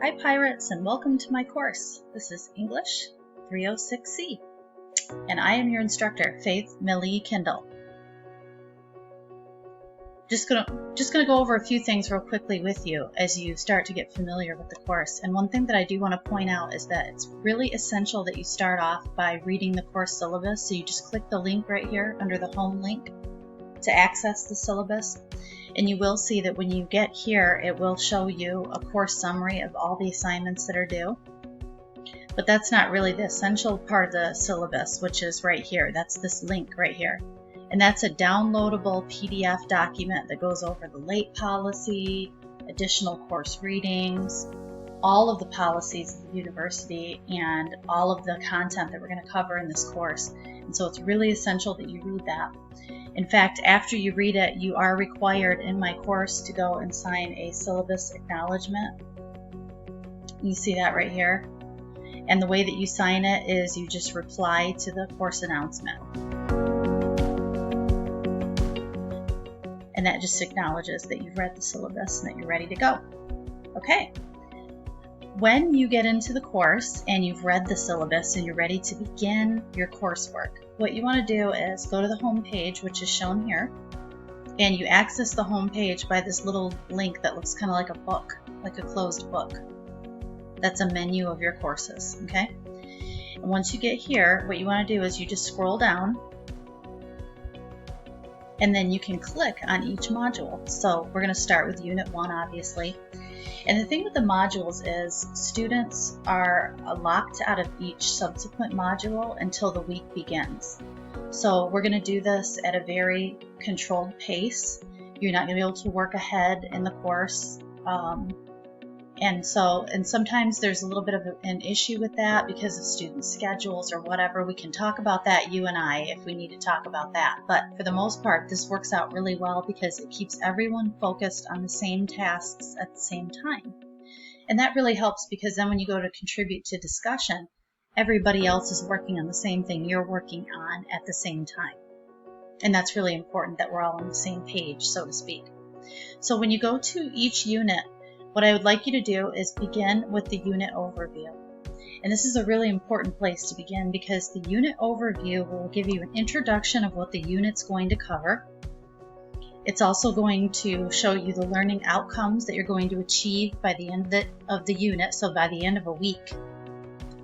Hi Pirates, and welcome to my course. This is English 306C, and I am your instructor, Faith Millie Kendall. Just gonna go over a few things real quickly with you as you start to get familiar with the course. And one thing that I do want to point out is that it's really essential that you start off by reading the course syllabus. So you just click the link right here under the home link to access the syllabus. And you will see that when you get here, it will show you a course summary of all the assignments that are due. But that's not really the essential part of the syllabus, which is right here. That's this link right here. And that's a downloadable PDF document that goes over the late policy, additional course readings, all of the policies of the university, and all of the content that we're going to cover in this course. And so it's really essential that you read that. In fact, after you read it, you are required in my course to go and sign a syllabus acknowledgement. You see that right here. And the way that you sign it is you just reply to the course announcement. And that just acknowledges that you've read the syllabus and that you're ready to go. Okay. When you get into the course and you've read the syllabus and you're ready to begin your coursework, what you want to do is go to the home page, which is shown here, and you access the home page by this little link that looks kind of like a book, like a closed book. That's a menu of your courses, okay? And once you get here, what you want to do is you just scroll down, and then you can click on each module. So we're going to start with Unit 1, obviously. And the thing with the modules is students are locked out of each subsequent module until the week begins. So we're going to do this at a very controlled pace. You're not going to be able to work ahead in the course. And sometimes there's a little bit of an issue with that because of student schedules or whatever. We can talk about that, you and I, if we need to talk about that. But for the most part, this works out really well because it keeps everyone focused on the same tasks at the same time. And that really helps because then when you go to contribute to discussion, everybody else is working on the same thing you're working on at the same time. And that's really important that we're all on the same page, so to speak. So when you go to each unit, what I would like you to do is begin with the unit overview. And this is a really important place to begin because the unit overview will give you an introduction of what the unit's going to cover. It's also going to show you the learning outcomes that you're going to achieve by the end of the unit, so by the end of a week,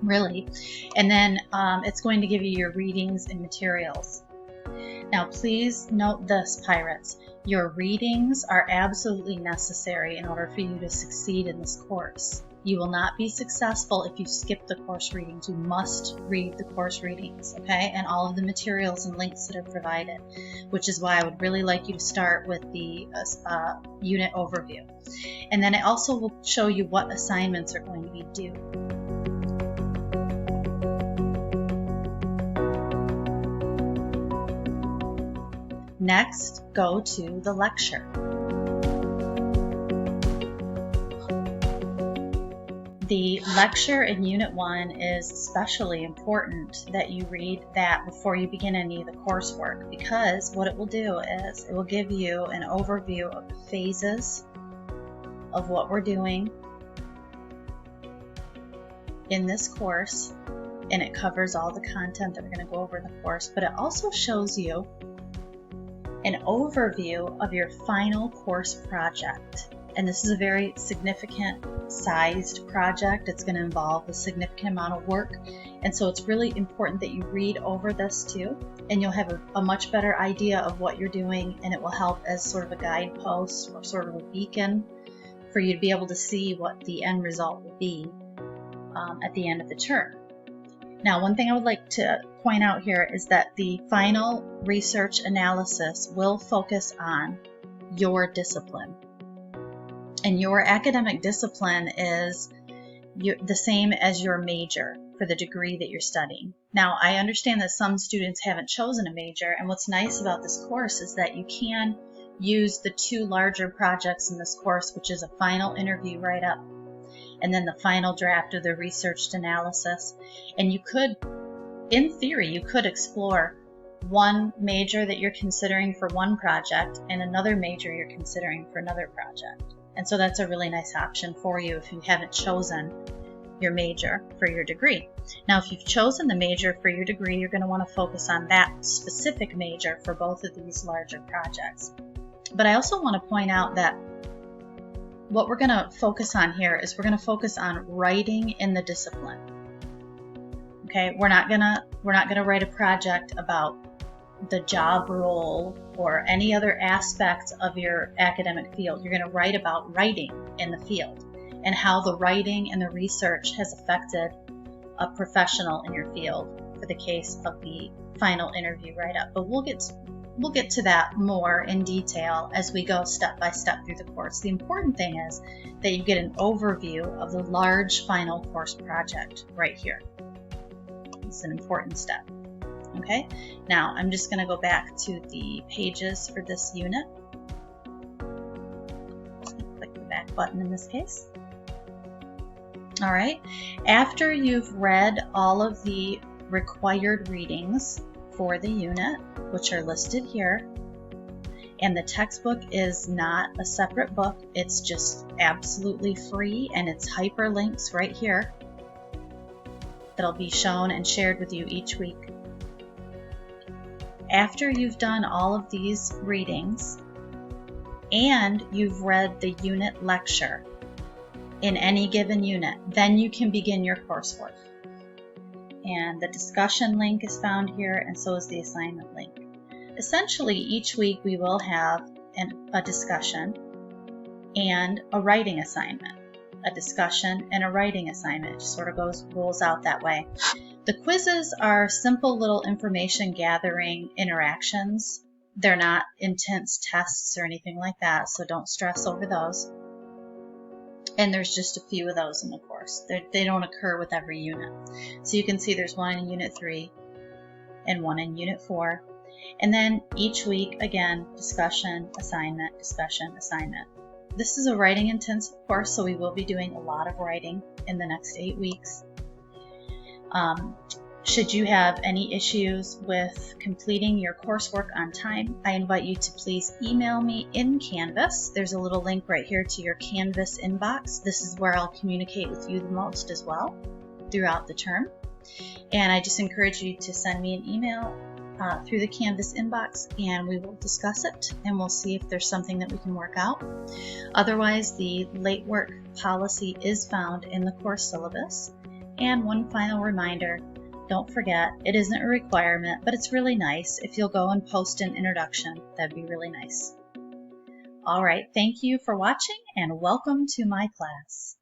really. And then it's going to give you your readings and materials. Now, please note this, Pirates. Your readings are absolutely necessary in order for you to succeed in this course. You will not be successful if you skip the course readings. You must read the course readings, okay? And all of the materials and links that are provided, which is why I would really like you to start with the unit overview. And then it also will show you what assignments are going to be due. Next, go to the lecture. The lecture in Unit 1 is especially important that you read that before you begin any of the coursework, because what it will do is it will give you an overview of the phases of what we're doing in this course, and it covers all the content that we're going to go over in the course, but it also shows you an overview of your final course project. And this is a very significant sized project. It's going to involve a significant amount of work. And so it's really important that you read over this too. And you'll have a much better idea of what you're doing, and it will help as sort of a guidepost or sort of a beacon for you to be able to see what the end result will be at the end of the term. Now, one thing I would like to point out here is that the final research analysis will focus on your discipline. And your academic discipline is the same as your major for the degree that you're studying. Now, I understand that some students haven't chosen a major, and what's nice about this course is that you can use the two larger projects in this course, which is a final interview write-up and then the final draft of the researched analysis. And you could, in theory, you could explore one major that you're considering for one project and another major you're considering for another project. And so that's a really nice option for you if you haven't chosen your major for your degree. Now, if you've chosen the major for your degree, you're going to want to focus on that specific major for both of these larger projects. But I also want to point out that what we're going to focus on here is we're going to focus on writing in the discipline. Okay, we're not gonna write a project about the job role or any other aspect of your academic field. You're going to write about writing in the field and how the writing and the research has affected a professional in your field for the case of the final interview write-up. But we'll get to that more in detail as we go step by step through the course. The important thing is that you get an overview of the large final course project right here. It's an important step. Okay, now I'm just going to go back to the pages for this unit. Click the back button in this case. All right, after you've read all of the required readings for the unit, which are listed here, and the textbook is not a separate book, it's just absolutely free, and it's hyperlinks right here that'll be shown and shared with you each week. After you've done all of these readings and you've read the unit lecture in any given unit, then you can begin your coursework. And the discussion link is found here, and so is the assignment link. Essentially, each week we will have a discussion and a writing assignment. A discussion and a writing assignment. It just sort of rolls out that way. The quizzes are simple little information gathering interactions. They're not intense tests or anything like that, so don't stress over those. And there's just a few of those in the course. They don't occur with every unit. So you can see there's one in Unit 3 and one in Unit 4. And then each week, again, discussion, assignment, discussion, assignment. This is a writing intensive course, so we will be doing a lot of writing in the next 8 weeks. Should you have any issues with completing your coursework on time, I invite you to please email me in Canvas. There's a little link right here to your Canvas inbox. This is where I'll communicate with you the most as well throughout the term. And I just encourage you to send me an email through the Canvas inbox, and we will discuss it, and we'll see if there's something that we can work out. Otherwise, the late work policy is found in the course syllabus. And one final reminder, don't forget, it isn't a requirement, but it's really nice. If you'll go and post an introduction, that'd be really nice. All right, thank you for watching, and welcome to my class.